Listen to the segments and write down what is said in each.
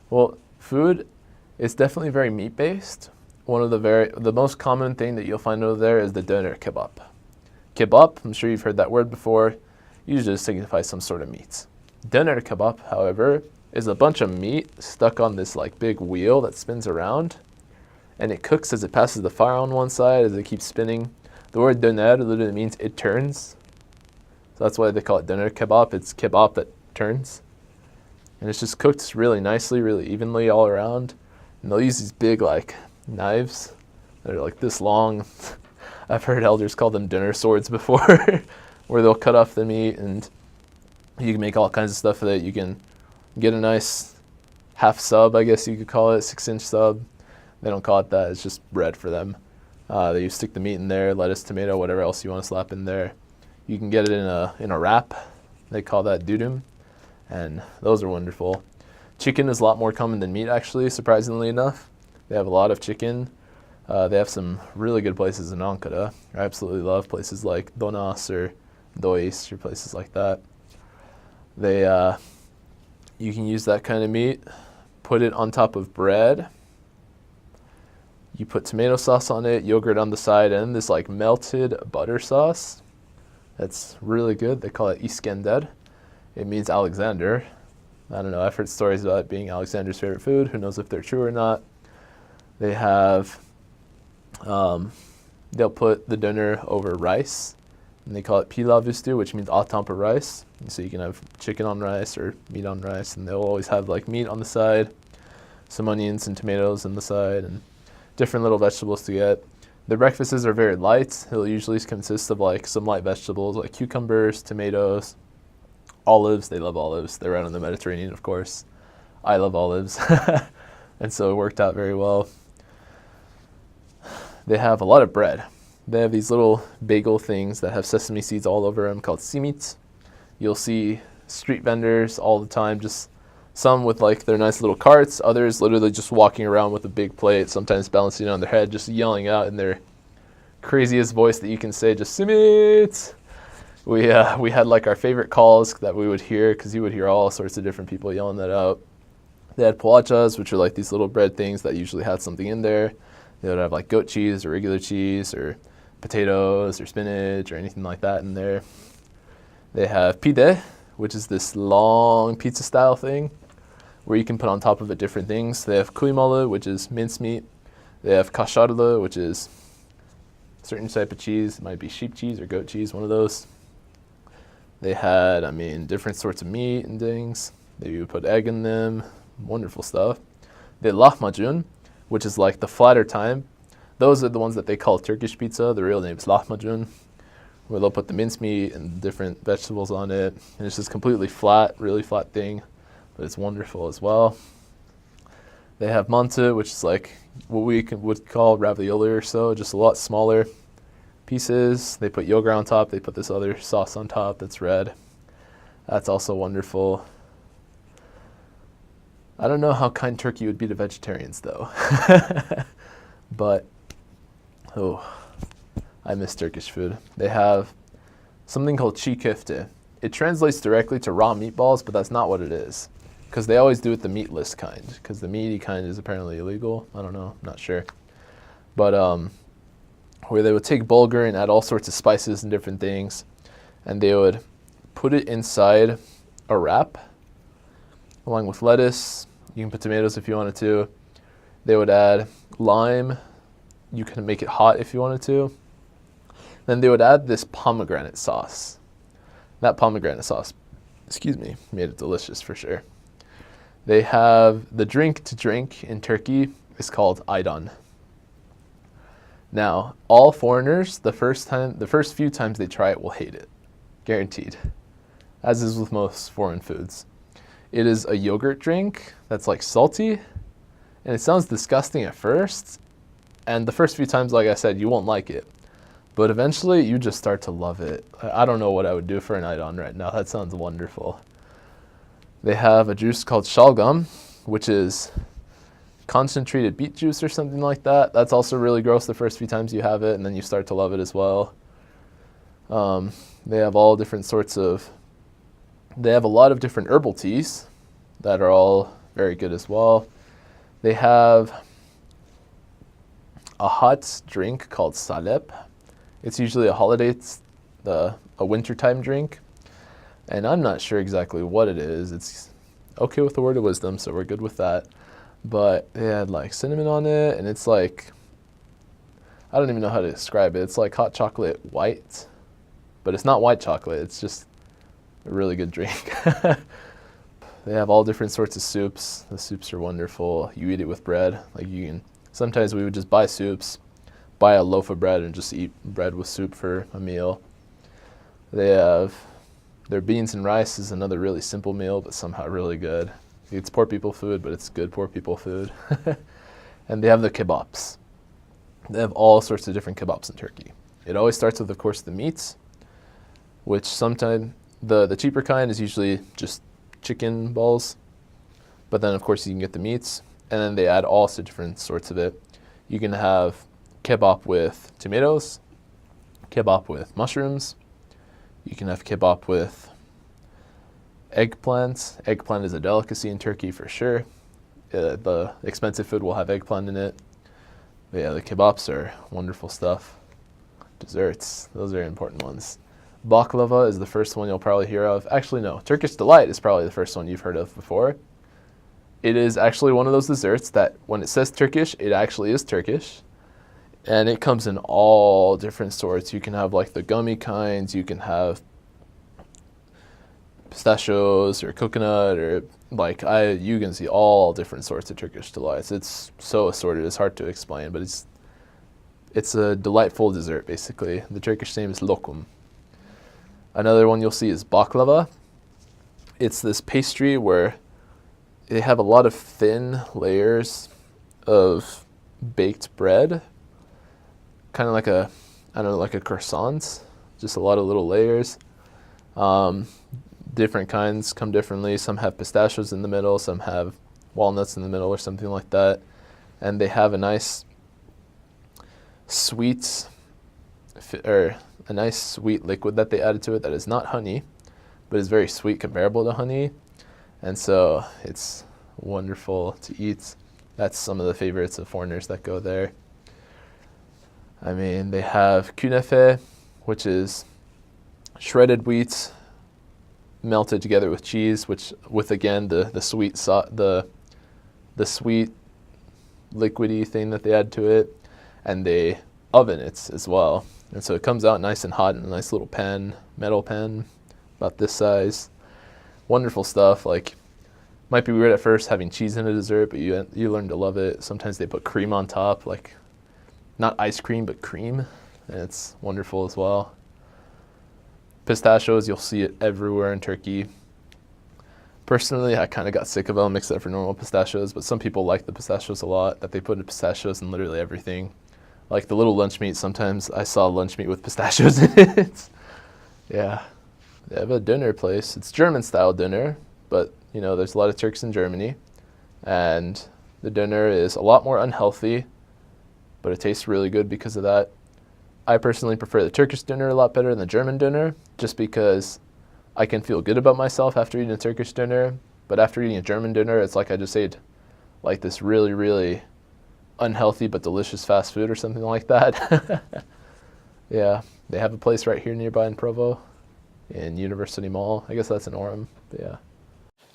Well, food is definitely very meat based. One of the most common thing that you'll find over there is the doner kebab. Kebab, I'm sure you've heard that word before, usually signifies some sort of meat. Doner kebab, however, is a bunch of meat stuck on this like big wheel that spins around, and it cooks as it passes the fire on one side as it keeps spinning. The word doner literally means it turns, so that's why they call it doner kebab. It's kebab that turns, and it's just cooked really nicely, really evenly all around. And they'll use these big like knives that are like this long. I've heard elders call them dinner swords before, where they'll cut off the meat, and you can make all kinds of stuff with it. You can get a nice half sub, I guess you could call it, 6-inch sub. They don't call it that, it's just bread for them. You stick the meat in there, lettuce, tomato, whatever else you want to slap in there. You can get it in a wrap. They call that dudum, and those are wonderful. Chicken is a lot more common than meat, actually, surprisingly enough. They have a lot of chicken. They have some really good places in Ankara. I absolutely love places like Donas or Dois or places like that. You can use that kind of meat, put it on top of bread. You put tomato sauce on it, yogurt on the side, and this like melted butter sauce. That's really good. They call it Iskender. It means Alexander. I don't know. I've heard stories about it being Alexander's favorite food. Who knows if they're true or not. They have, they'll put the doner over rice, and they call it pilav üstü, which means atampa rice. And so you can have chicken on rice or meat on rice, and they'll always have like meat on the side, some onions and tomatoes on the side, and different little vegetables to get. The breakfasts are very light. It'll usually consist of like some light vegetables like cucumbers, tomatoes, olives. They love olives. They're right on the Mediterranean, of course. I love olives. And so it worked out very well. They have a lot of bread. They have these little bagel things that have sesame seeds all over them called simit. You'll see street vendors all the time, just some with like their nice little carts, others literally just walking around with a big plate, sometimes balancing it on their head, just yelling out in their craziest voice that you can say, just simit. We had like our favorite calls that we would hear, because you would hear all sorts of different people yelling that out. They had poğaças, which are like these little bread things that usually had something in there. They would have like goat cheese or regular cheese or potatoes or spinach or anything like that in there. They have pide, which is this long pizza style thing where you can put on top of it different things. They have kuymalı, which is mincemeat. They have kaşarlı, which is a certain type of cheese. It might be sheep cheese or goat cheese, one of those. They had, different sorts of meat and things. They would put egg in them. Wonderful stuff. They had lahmacun, which is like the flatter type. Those are the ones that they call Turkish pizza. The real name is lahmacun, where they'll put the mincemeat and different vegetables on it. And it's just completely flat, really flat thing, but it's wonderful as well. They have mantı, which is like what we would call ravioli or so, just a lot smaller pieces. They put yogurt on top. They put this other sauce on top that's red. That's also wonderful. I don't know how kind Turkey would be to vegetarians, though. But, I miss Turkish food. They have something called çiğ köfte. It translates directly to raw meatballs, but that's not what it is, because they always do it the meatless kind, because the meaty kind is apparently illegal. I don't know, I'm not sure. But where they would take bulgur and add all sorts of spices and different things, and they would put it inside a wrap, along with lettuce. You can put tomatoes if you wanted to. They would add lime. You can make it hot if you wanted to. Then they would add this pomegranate sauce. That pomegranate sauce, made it delicious for sure. They have the drink to drink in Turkey is called ayran. Now, all foreigners, the first few times they try it will hate it. Guaranteed. As is with most foreign foods. It is a yogurt drink that's like salty, and it sounds disgusting at first. And the first few times, like I said, you won't like it. But eventually, you just start to love it. I don't know what I would do for an ayran right now. That sounds wonderful. They have a juice called şalgam, which is concentrated beet juice or something like that. That's also really gross the first few times you have it, and then you start to love it as well. They have all different sorts of... They have a lot of different herbal teas that are all very good as well. They have a hot drink called salep. It's usually a holiday, a wintertime drink. And I'm not sure exactly what it is. It's okay with the word of wisdom, so we're good with that. But they had like cinnamon on it, and it's like, I don't even know how to describe it. It's like hot chocolate white, but it's not white chocolate. It's just a really good drink. They have all different sorts of soups. The soups are wonderful. You eat it with bread. Like you can, sometimes we would just buy soups, buy a loaf of bread and just eat bread with soup for a meal. They have their beans and rice is another really simple meal, but somehow really good. It's poor people food, but it's good poor people food. And they have the kebabs. They have all sorts of different kebabs in Turkey. It always starts with, of course, the meats, which sometimes the cheaper kind is usually just chicken balls. But then, of course, you can get the meats, and then they add all sorts of different sorts of it. You can have kebab with tomatoes, kebab with mushrooms. You can have kebab with eggplants. Eggplant is a delicacy in Turkey for sure. The expensive food will have eggplant in it. But yeah, the kebabs are wonderful stuff. Desserts, those are important ones. Baklava is the first one you'll probably hear of. Actually, no. Turkish Delight is probably the first one you've heard of before. It is actually one of those desserts that when it says Turkish, it actually is Turkish. And it comes in all different sorts. You can have like the gummy kinds. You can have pistachios or coconut or like you can see all different sorts of Turkish delights. It's so assorted. It's hard to explain, but it's a delightful dessert basically. The Turkish name is lokum. Another one you'll see is baklava. It's this pastry where they have a lot of thin layers of baked bread, kind of like like a croissant, just a lot of little layers. Different kinds come differently. Some have pistachios in the middle, some have walnuts in the middle or something like that. And they have a nice sweet liquid that they added to it that is not honey, but is very sweet comparable to honey. And so it's wonderful to eat. That's some of the favorites of foreigners that go there. I mean, they have künefe, which is shredded wheat melted together with cheese, which with again the sweet sweet liquidy thing that they add to it, and they oven it as well. And so it comes out nice and hot in a nice little pan, metal pan, about this size. Wonderful stuff. Like, might be weird at first having cheese in a dessert, but you learn to love it. Sometimes they put cream on top, like not ice cream, but cream, and it's wonderful as well. Pistachios, you'll see it everywhere in Turkey. Personally, I kind of got sick of them except for normal pistachios, but some people like the pistachios a lot, that they put pistachios in literally everything. Like the little lunch meat, sometimes I saw lunch meat with pistachios in it. Yeah. They have a dinner place. It's German-style dinner, but, you know, there's a lot of Turks in Germany. And the dinner is a lot more unhealthy, but it tastes really good because of that. I personally prefer the Turkish dinner a lot better than the German dinner, just because I can feel good about myself after eating a Turkish dinner. But after eating a German dinner, it's like I just ate like this really, really unhealthy but delicious fast food or something like that. Yeah, they have a place right here nearby in Provo, in University Mall. I guess that's in Orem, but yeah.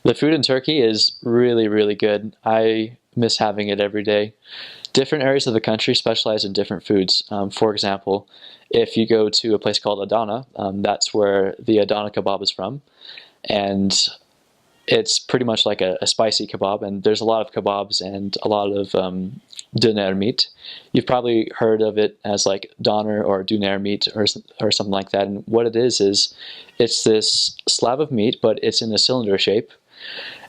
The food in Turkey is really, really good. I miss having it every day. Different areas of the country specialize in different foods. For example, if you go to a place called Adana, that's where the Adana kebab is from. And it's pretty much like a spicy kebab, and there's a lot of kebabs and a lot of döner meat. You've probably heard of it as like doner or döner meat or something like that. And what it is it's this slab of meat, but it's in a cylinder shape.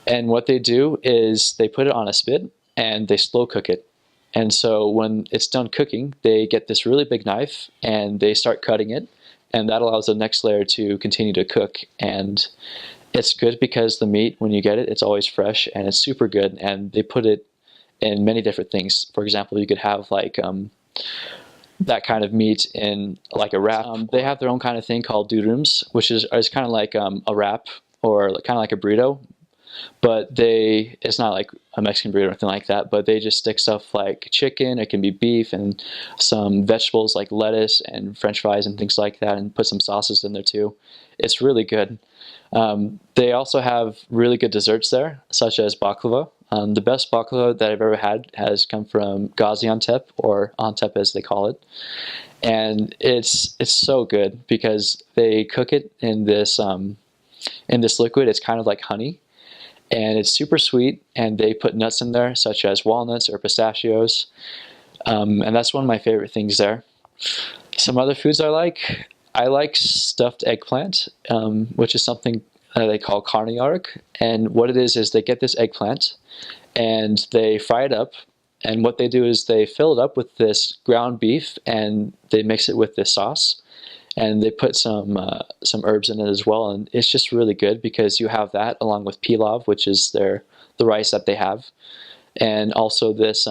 And what they do is they put it on a spit and they slow cook it. And so when it's done cooking, they get this really big knife and they start cutting it, and that allows the next layer to continue to cook. And it's good because the meat, when you get it, it's always fresh and it's super good. And they put it in many different things. For example, you could have like that kind of meat in like a wrap. They have their own kind of thing called dürums, which is kind of like a wrap or kind of like a burrito. but it's not like a Mexican burrito or anything like that, but they just stick stuff like chicken, it can be beef, and some vegetables like lettuce and French fries and things like that, and put some sauces in there too. It's really good. They also have really good desserts there, such as baklava. The best baklava that I've ever had has come from Gaziantep, or Antep as they call it, and it's so good because they cook it in this liquid. It's kind of like honey, and it's super sweet. And they put nuts in there, such as walnuts or pistachios, and that's one of my favorite things there. Some other foods I like stuffed eggplant, which is something they call carniark. And what it is they get this eggplant and they fry it up. And what they do is they fill it up with this ground beef and they mix it with this sauce. And they put some herbs in it as well. And it's just really good because you have that along with pilav, which is the rice that they have, and also this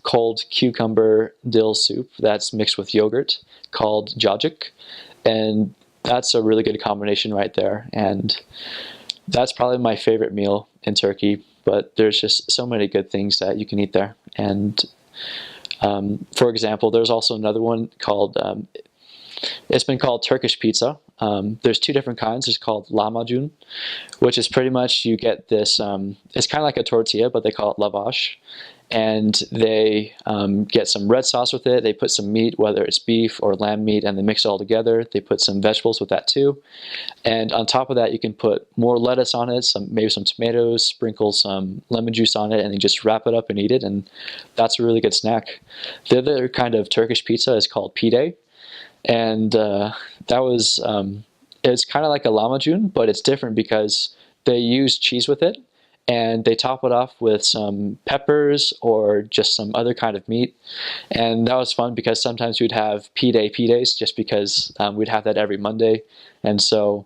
cold cucumber dill soup that's mixed with yogurt called cacık, and that's a really good combination right there. And that's probably my favorite meal in Turkey, but there's just so many good things that you can eat there. And for example, there's also another one called, it's been called Turkish pizza. There's two different kinds. It's called lahmacun, which is pretty much you get this, it's kind of like a tortilla, but they call it lavash. And they get some red sauce with it. They put some meat, whether it's beef or lamb meat, and they mix it all together. They put some vegetables with that too. And on top of that, you can put more lettuce on it, maybe some tomatoes, sprinkle some lemon juice on it, and then just wrap it up and eat it. And that's a really good snack. The other kind of Turkish pizza is called pide. And it's kind of like a lahmacun, but it's different because they use cheese with it. And they top it off with some peppers or just some other kind of meat. And that was fun because sometimes we'd have P-days just because we'd have that every Monday. And so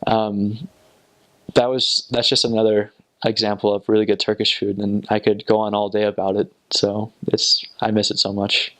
that's just another example of really good Turkish food, and I could go on all day about it. So I miss it so much.